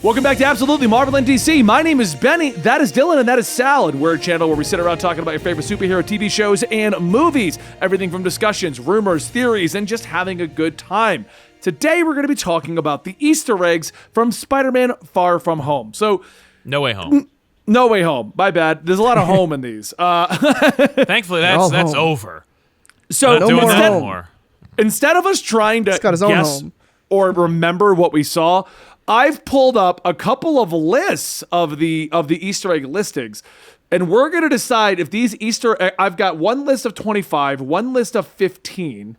Welcome back to Absolutely Marvel and DC. My name is Benny, that is Dylan, and that is Salad. We're a channel where we sit around talking about your favorite superhero TV shows and movies. Everything from discussions, rumors, theories, and just having a good time. Today we're going to be talking about the Easter eggs from Spider-Man Far From Home. So, No Way Home. No Way Home. My bad. There's a lot of home in these. Thankfully, that's over. So Not doing that anymore. Instead of us trying to guess or remember what we saw, I've pulled up a couple of lists of the Easter egg listings, and we're going to decide if these I've got one list of 25, one list of 15,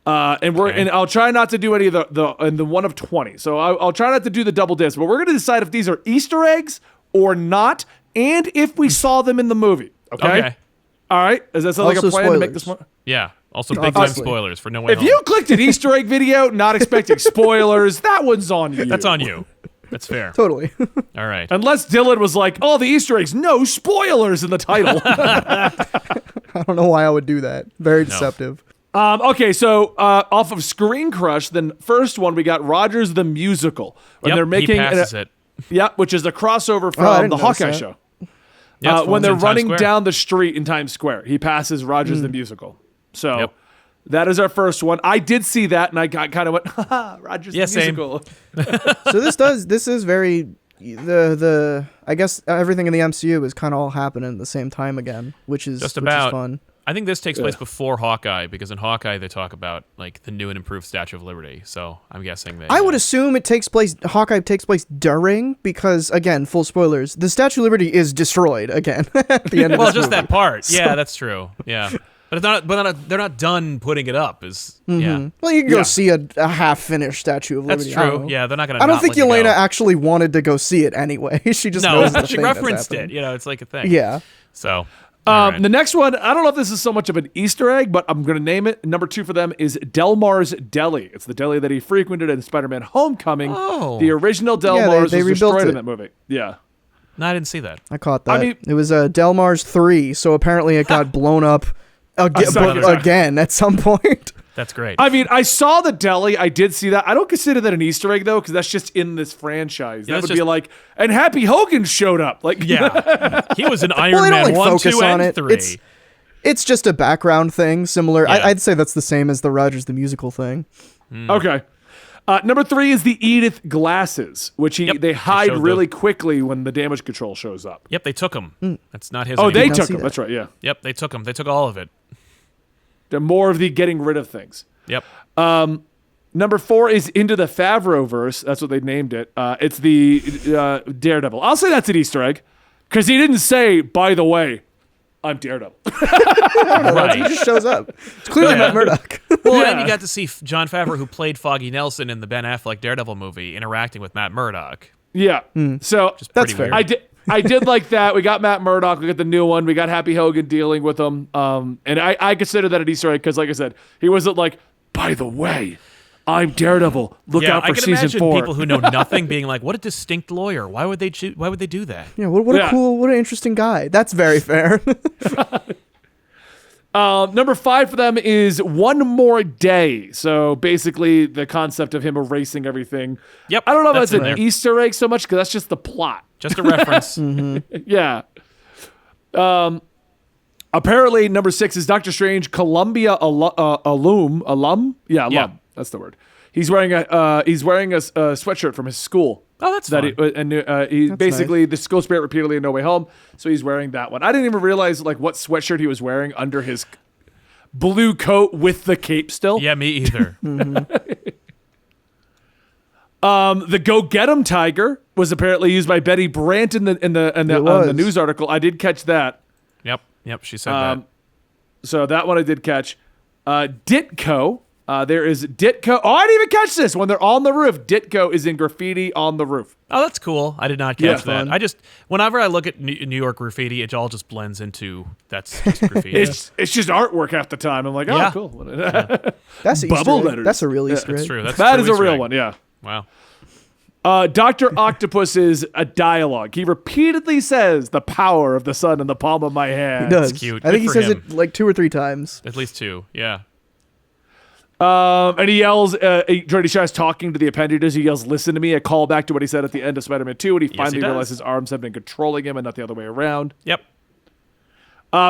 and I'll try not to do any of the one of 20. So I'll try not to do the double disc, but we're going to decide if these are Easter eggs or not, and if we saw them in the movie. Okay. All right. Does that sound like a plan to make this one? Yeah. Also, big time spoilers for No Way Home. If you clicked an Easter egg video not expecting spoilers, that one's on you. That's on you. That's fair. Totally. All right. Unless Dylan was like, oh, the Easter eggs, no spoilers in the title. I don't know why I would do that. Very deceptive. Okay, so off of Screen Crush, then first one, we got Rogers the Musical. When they're making he passes it. Yeah, which is a crossover from the Hawkeye show. Yeah, when they're running down the street in Times Square, he passes Rogers the Musical. So that is our first one. I did see that, and I kind of went, haha, Rogers the Musical. So this is very I guess everything in the MCU is kind of all happening at the same time again, which is fun. I think this takes place before Hawkeye, because in Hawkeye they talk about like the new and improved Statue of Liberty. So I'm guessing that I would assume Hawkeye takes place during, because again, full spoilers, the Statue of Liberty is destroyed again at the end of well, this just movie. that part. Yeah, that's true. Yeah. But it's not. But they're not done putting it up. Yeah. Well, you can go see a half-finished Statue of Liberty. That's true. Yeah, they're not gonna. I don't think Yelena actually wanted to go see it anyway. She just knows the she thing referenced that's it. You know, it's like a thing. Yeah. So. The next one, I don't know if this is so much of an Easter egg, but I'm going to name it. Number 2 for them is Delmar's Deli. It's the deli that he frequented in Spider-Man Homecoming. Oh. The original Delmar's was destroyed in that movie. Yeah. No, I didn't see that. I caught that. I mean, it was Delmar's 3, so apparently it got blown up again at some point. That's great. I mean, I saw the deli. I did see that. I don't consider that an Easter egg, though, because that's just in this franchise. Yeah, that would be like, and Happy Hogan showed up. Like, yeah. He was in Iron Man 1, 2, and 3. It's just a background thing, similar. Yeah. I'd say that's the same as the Rogers the Musical thing. Okay. Number 3 is the Edith glasses, which they hide really quickly when the damage control shows up. Yep, they took them. That's not his anymore. They took them. That's right, yeah. Yep, they took them. They took all of it. More of the getting rid of things. Yep. Number 4 is Into the Favreauverse. That's what they named it. It's the Daredevil. I'll say that's an Easter egg, because he didn't say, by the way, I'm Daredevil. Right. He just shows up. It's clearly Matt Murdock. Well, and you got to see Jon Favreau, who played Foggy Nelson in the Ben Affleck Daredevil movie, interacting with Matt Murdock. Yeah. So that's fair. I did like that. We got Matt Murdock. We got the new one. We got Happy Hogan dealing with him. And I consider that an Easter egg because, like I said, he wasn't like, by the way, I'm Daredevil. Look out for season 4. I can imagine people who know nothing being like, what a distinct lawyer. Why would they do that? Yeah, what an interesting guy. That's very fair. Number 5 for them is One More Day. So basically the concept of him erasing everything. Yep. I don't know if that's an Easter egg so much because that's just the plot. Just a reference. Yeah. Apparently, number 6 is Doctor Strange Columbia alum. Yeah, alum. Yeah. That's the word. He's wearing a sweatshirt from his school. Oh, that's fun. He basically nice. The school spirit repeatedly in No Way Home, so he's wearing that one. I didn't even realize like what sweatshirt he was wearing under his blue coat with the cape still. Yeah, me either. The Go Get 'Em Tiger was apparently used by Betty Brant in the news article. I did catch that. Yep, she said that. So that one I did catch. Ditko. There is Ditko. Oh, I didn't even catch this. When they're on the roof, Ditko is in graffiti on the roof. Oh, that's cool. I did not catch that. Whenever I look at New York graffiti, it all just blends into that's just graffiti. It's just artwork half the time. I'm like, oh, cool. Yeah. That's bubble letters. That's a real Easter egg. That's true. That is a real one. Yeah. Wow. Dr. Octopus's a dialogue. He repeatedly says the power of the sun in the palm of my hand. He does. It's cute. I think he says it like 2 or 3 times. At least 2. Yeah. And he yells, Jordy Shaw's talking to the appendages. He yells, "Listen to me," a call back to what he said at the end of Spider-Man 2 when he finally realized his arms have been controlling him and not the other way around. Yep.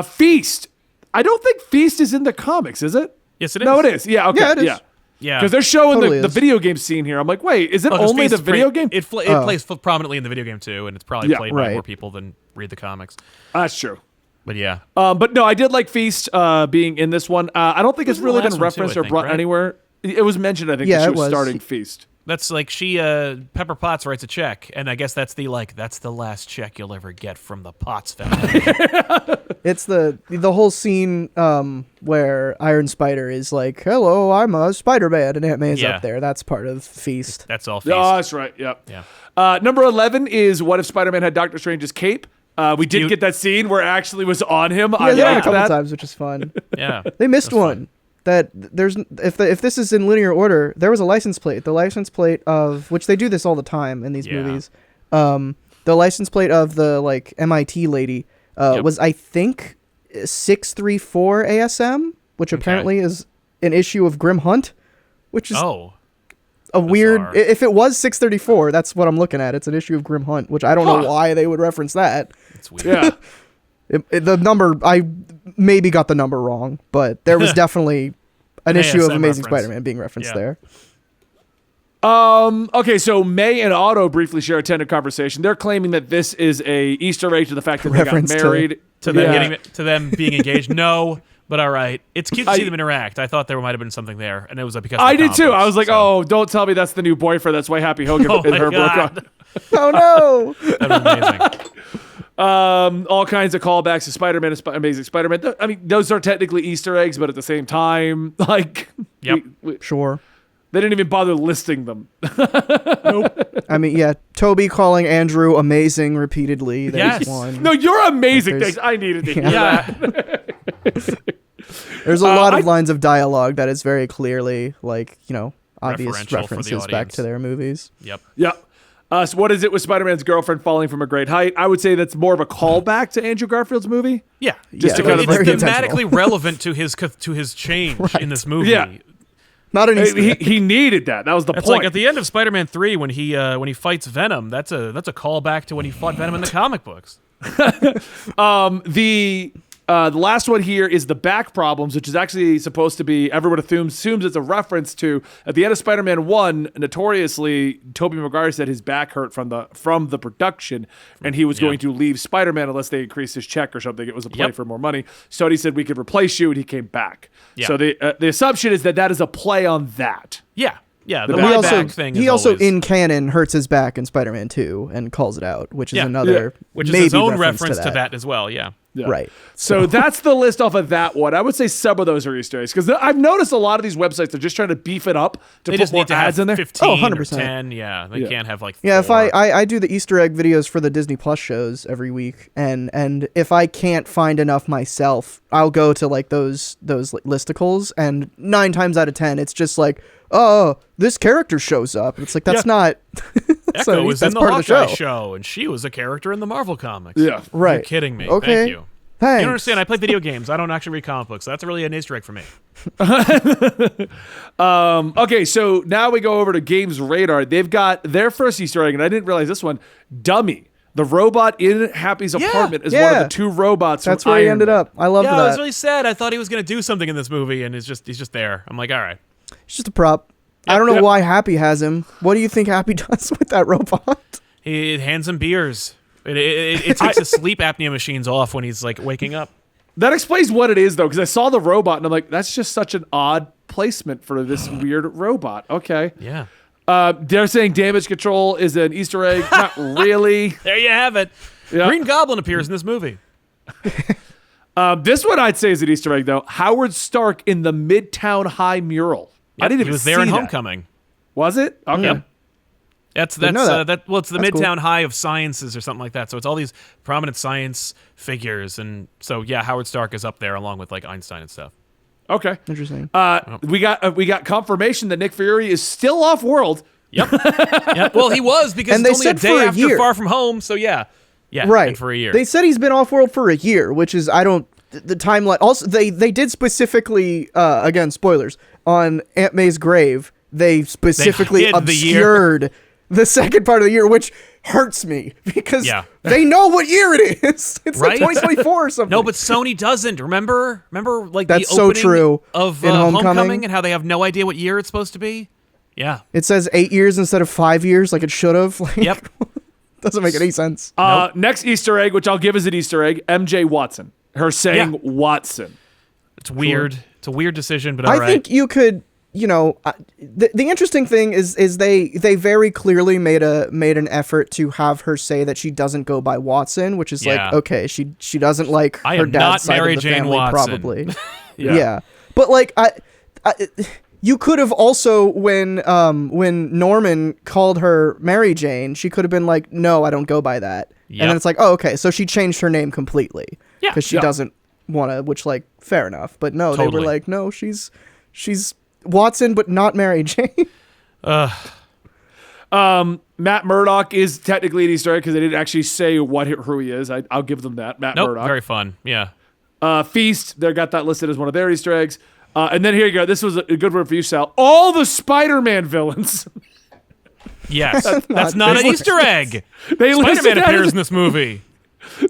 Feast. I don't think Feast is in the comics, is it? Yes, it is. No, it is. Yeah, okay. Yeah, it is. Yeah. Because they're showing Totally the video game scene here. I'm like, wait, is it only Feast the video game? It plays prominently in the video game too, and it's probably played by more people than read the comics. That's true. But yeah. But no, I did like Feast being in this one. I don't think it's really been referenced or brought anywhere. It was mentioned, I think, that she was starting Feast. That's like Pepper Potts writes a check, and I guess that's the last check you'll ever get from the Potts family. It's the whole scene where Iron Spider is like, "Hello, I'm a Spider-Man," and Aunt May's up there. That's part of Feast. That's all Feast. Oh, that's right. Yep. Yeah. Number 11 is What If Spider-Man Had Doctor Strange's cape? We did get that scene where it actually was on him. I liked a couple times, which is fun. Yeah. They missed one. That there's if this is in linear order, there was a license plate. The license plate of which they do this all the time in these movies. The license plate of the MIT lady was, I think, 634 ASM, which apparently is an issue of Grim Hunt, which is a weird. If it was 634, that's what I'm looking at. It's an issue of Grim Hunt, which I don't know why they would reference that. It's weird. Yeah. The number, I maybe got the number wrong, but there was definitely an issue of Amazing Spider-Man being referenced there. Okay, so May and Otto briefly share a tender conversation. They're claiming that this is a Easter egg to the fact that they got married. To them being engaged. No, but all right. It's cute to see them interact. I thought there might have been something there, and it was because I did too. I was like, oh, don't tell me that's the new boyfriend. That's why Happy Hogan and her broke up. Oh, no. That was amazing. All kinds of callbacks to Spider-Man and Amazing Spider-Man. I mean, those are technically Easter eggs, but at the same time, Sure. They didn't even bother listing them. Nope. I mean, yeah, Toby calling Andrew amazing repeatedly. There's one. No, you're amazing. Thanks. I needed to hear that. There's a lot of lines of dialogue that is very clearly, obvious references back to their movies. Yep. Yep. So what is it with Spider-Man's girlfriend falling from a great height? I would say that's more of a callback to Andrew Garfield's movie. Yeah. Just to kind of it's thematically relevant to his change in this movie. Yeah. Not an Easter egg. He needed that. That was the point. It's like at the end of Spider-Man 3 when he fights Venom. That's a callback to when he fought Venom in the comic books. The last one here is the back problems, which is actually supposed to be, everyone assumes it's a reference to, at the end of Spider-Man 1, notoriously, Tobey Maguire said his back hurt from the production, and he was going to leave Spider-Man unless they increased his check or something. It was a play for more money. Sony said, we could replace you, and he came back. Yeah. So the assumption is that is a play on that. Yeah. Yeah, the back thing he also in canon hurts his back in Spider-Man 2 and calls it out, which is another which is his own reference to that as well. Yeah. Right. So that's the list off of that one. I would say some of those are Easter eggs because I've noticed a lot of these websites are just trying to beef it up to put more ads in there. 15 100%. Or 10. Yeah, they can't have 4. If I do the Easter egg videos for the Disney Plus shows every week, and if I can't find enough myself, I'll go to those listicles, and 9 times out of 10 it's just like, oh, this character shows up. It's like, that's not... Echo was in the Hawkeye show, and she was a character in the Marvel comics. Yeah. Right. You're kidding me. Okay. Thank you. Thanks. You don't understand. I play video games. I don't actually read comic books. So that's really an Easter egg for me. Okay, so now we go over to Games Radar. They've got their first Easter egg, and I didn't realize this one, Dummy. The robot in Happy's apartment is one of the 2 robots. That's where he ended up. I love that. Yeah, it was really sad. I thought he was going to do something in this movie, and he's just there. I'm like, all right. It's just a prop. I don't know why Happy has him. What do you think Happy does with that robot? He hands him beers. It takes the sleep apnea machines off when he's waking up. That explains what it is, though, because I saw the robot, and I'm like, that's just such an odd placement for this weird robot. Okay. Yeah. They're saying damage control is an Easter egg. Not really. There you have it. Yeah. Green Goblin appears in this movie. This one I'd say is an Easter egg, though. Howard Stark in the Midtown High mural. Yep, I didn't even he was see there in that. Homecoming. Was it? Okay. Yep. It's the Midtown High of Sciences or something like that. So it's all these prominent science figures, and so Howard Stark is up there along with Einstein and stuff. Okay. Interesting. We got confirmation that Nick Fury is still off world. Yep. Yep. Well, he was because it's only a day after Far From Home. So yeah. Right. And for a year. They said he's been off world for a year, which is I don't the timeline. Also, they did specifically, again, spoilers, on Aunt May's grave, they specifically obscured the second part of the year, which hurts me because they know what year it is. It's like 2024 or something. No, but Sony doesn't. Remember like that's the so opening true of in Homecoming and how they have no idea what year it's supposed to be? Yeah. It says 8 years instead of 5 years like it should have. Like, yep. Doesn't make any sense. Next Easter egg, which I'll give as an Easter egg, MJ Watson. Her saying Watson. It's weird. Sure. It's a weird decision, but all right. I think you could... the interesting thing is they very clearly made an effort to have her say that she doesn't go by Watson, which is like, okay, she doesn't like her dad's side of the family, probably. Yeah. But like you could have also when Norman called her Mary Jane, she could have been like, no, I don't go by that. Yep. And then it's like, oh, okay, so she changed her name completely because she doesn't want to, which like fair enough. But no, they were like, no, she's Watson, but not Mary Jane. Matt Murdock is technically an Easter egg because they didn't actually say who he is. I'll give them that. Matt Murdock. Very fun. Yeah. Feast, they got that listed as one of their Easter eggs. And then here you go. This was a good word for you, Sal. All the Spider-Man villains. Yes. That's not an Easter egg. Spider-Man appears in this movie.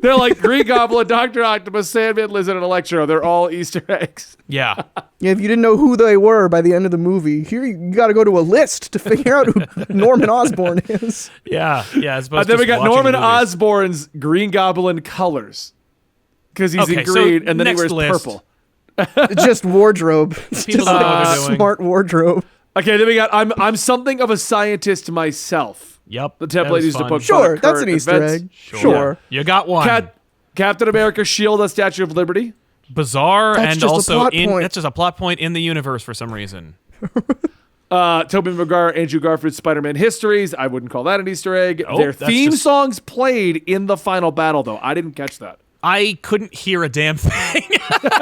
They're like Green Goblin, Dr. Octopus, Sandman, Lizard, and Electro. They're all Easter eggs. Yeah. Yeah, if you didn't know who they were by the end of the movie, here you got to go to a list to figure out who Norman Osborn is. Yeah. Then we got Norman Osborn's Green Goblin colors. Because he's in green, and then he wears purple. Just wardrobe. People don't know what they're doing. Smart wardrobe. Okay, then we got I'm something of a scientist myself. Yep. The template used to put Sure, that's an Easter egg. Sure. You got one. Captain America's shield, a Statue of Liberty. Bizarre, that's and just also that's just a plot point in the universe for some reason. Tobey Maguire, Andrew Garfield's Spider-Man histories. I wouldn't call that an Easter egg. Their theme songs played in the final battle, though. I didn't catch that. I couldn't hear a damn thing.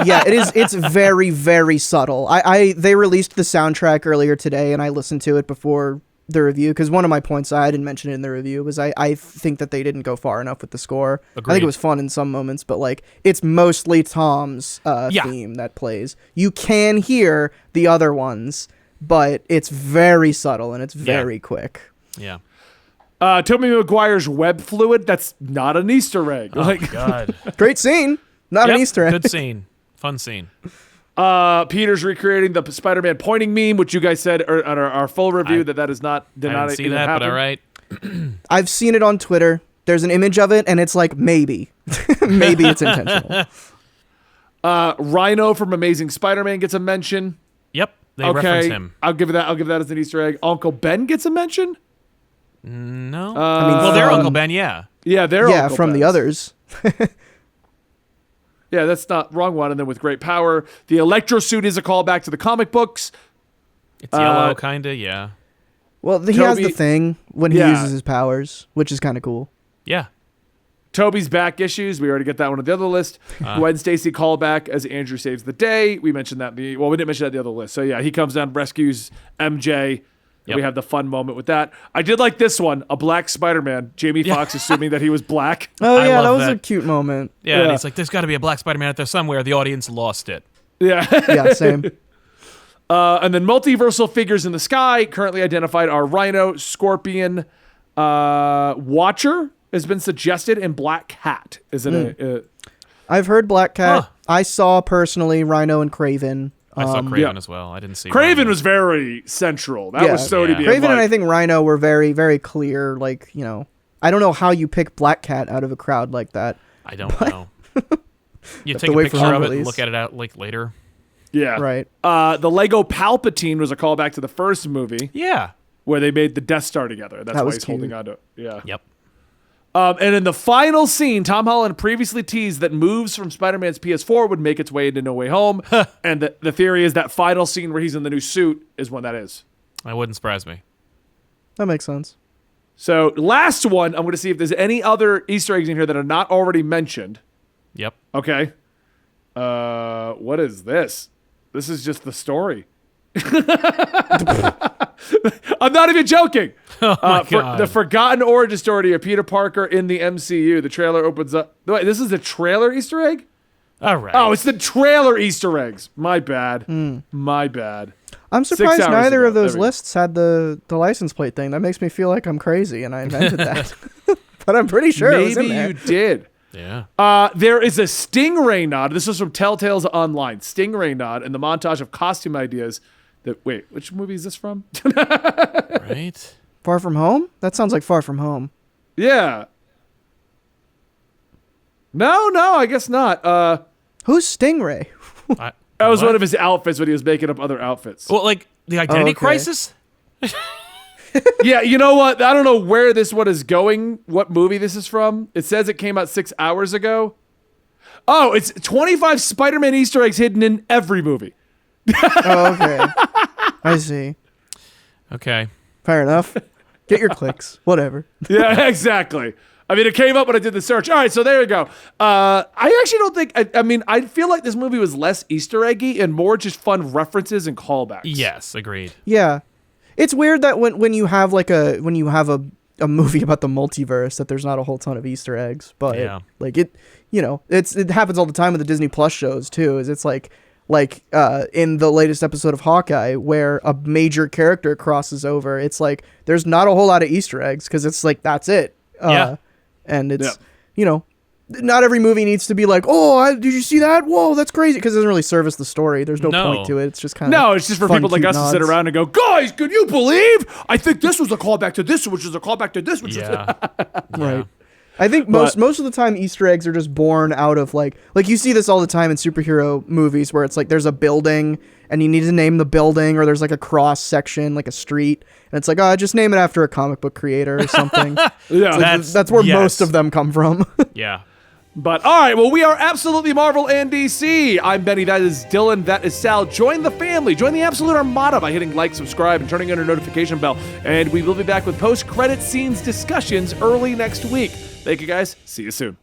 Yeah, it's very, very subtle. They released the soundtrack earlier today, and I listened to it before the review, because one of my points, I didn't mention it in the review, was I think that they didn't go far enough with the score. Agreed. I think it was fun in some moments, but like it's mostly Tom's theme that plays. You can hear the other ones, but it's very subtle and it's very quick. Yeah. Tobey Maguire's web fluid, that's not an Easter egg. Oh, my God. Great scene. Not an Easter egg. Good scene. Fun scene. Peter's recreating the Spider-Man pointing meme, which you guys said on our full review that is not did not see that, happen. But all right. I've seen it on Twitter. There's an image of it, and it's like maybe it's intentional. Rhino from Amazing Spider-Man gets a mention. Yep, they reference him. I'll give that as an Easter egg. Uncle Ben gets a mention. No, they're Uncle Ben. Yeah, they're Uncle from Ben's. The others. Yeah, that's not wrong one. And then with great power, the Electro suit is a callback to the comic books. It's yellow, kinda. Yeah. Well, he has the thing when he uses his powers, which is kind of cool. Yeah. Toby's back issues. We already get that one on the other list. Gwen Stacy callback as Andrew saves the day. We mentioned that. We didn't mention that on the other list. So yeah, he comes down, rescues MJ. Yep. We have the fun moment with that. I did like this one, a black Spider-Man. Jamie Foxx assuming that he was black. Oh yeah, that was a cute moment. Yeah, and he's like, there's got to be a black Spider-Man out there somewhere. The audience lost it. Yeah. Yeah, same. And then multiversal figures in the sky currently identified are Rhino, Scorpion, Watcher has been suggested, and Black Cat. Is it I've heard Black Cat. Huh. I saw personally Rhino and Craven. I saw Craven as well. I didn't see Craven Rhino. Was very central. That was so to be. Craven and I think Rhino were very, very clear. Like, I don't know how you pick Black Cat out of a crowd like that. I don't know. You take a picture of it and look at it out like later. Yeah. Right. The Lego Palpatine was a callback to the first movie. Yeah. Where they made the Death Star together. That's why he's cute. holding on to it. Yeah. Yep. And in the final scene, Tom Holland previously teased that moves from Spider-Man's PS4 would make its way into No Way Home. And the theory is that final scene where he's in the new suit is when that is. That wouldn't surprise me. That makes sense. So last one, I'm going to see if there's any other Easter eggs in here that are not already mentioned. Yep. Okay. What is this? This is just the story. I'm not even joking. Oh my God. The forgotten origin story of Peter Parker in the MCU. The trailer opens up. Wait, this is a trailer Easter egg? All right. Oh, it's the trailer Easter eggs. My bad. My bad. I'm surprised neither of those lists had the license plate thing. That makes me feel like I'm crazy and I invented that. But I'm pretty sure it was in there. Maybe you did. Yeah. There is a Stingray nod. This is from Telltale's Online. Stingray nod in the montage of costume ideas. Wait, which movie is this from? Right. Far From Home? That sounds like Far From Home. Yeah. No, I guess not. Who's Stingray? That was one of his outfits when he was making up other outfits. Well, like the Identity Crisis? Yeah, you know what? I don't know where this one is going, what movie this is from. It says it came out 6 hours ago. Oh, it's 25 Spider-Man Easter eggs hidden in every movie. Oh, okay. I see. Okay. Fair enough. Get your clicks. Whatever. Yeah, exactly. I mean, it came up when I did the search. All right, so there you go. I actually don't think... I feel like this movie was less Easter eggy and more just fun references and callbacks. Yes, agreed. Yeah. It's weird that when you have a movie about the multiverse that there's not a whole ton of Easter eggs, but it happens all the time with the Disney Plus shows too. Is it's like in the latest episode of Hawkeye where a major character crosses over, it's like there's not a whole lot of Easter eggs because it's like that's it. And it's not every movie needs to be like, did you see that? Whoa, that's crazy, because it doesn't really service the story. There's no point to it. It's just kind of it's just for people like us to sit around and go, guys, can you believe? I think this was a callback to this, which is a callback to this, which is right. I think most of the time Easter eggs are just born out of like you see this all the time in superhero movies where it's like there's a building and you need to name the building, or there's like a cross section, like a street, and it's like, just name it after a comic book creator or something. That's where most of them come from. Yeah. But all right, well, we are absolutely Marvel and DC. I'm Benny, that is Dylan, that is Sal. Join the family, join the Absolute Armada by hitting like, subscribe, and turning on your notification bell. And we will be back with post-credit scenes discussions early next week. Thank you, guys. See you soon.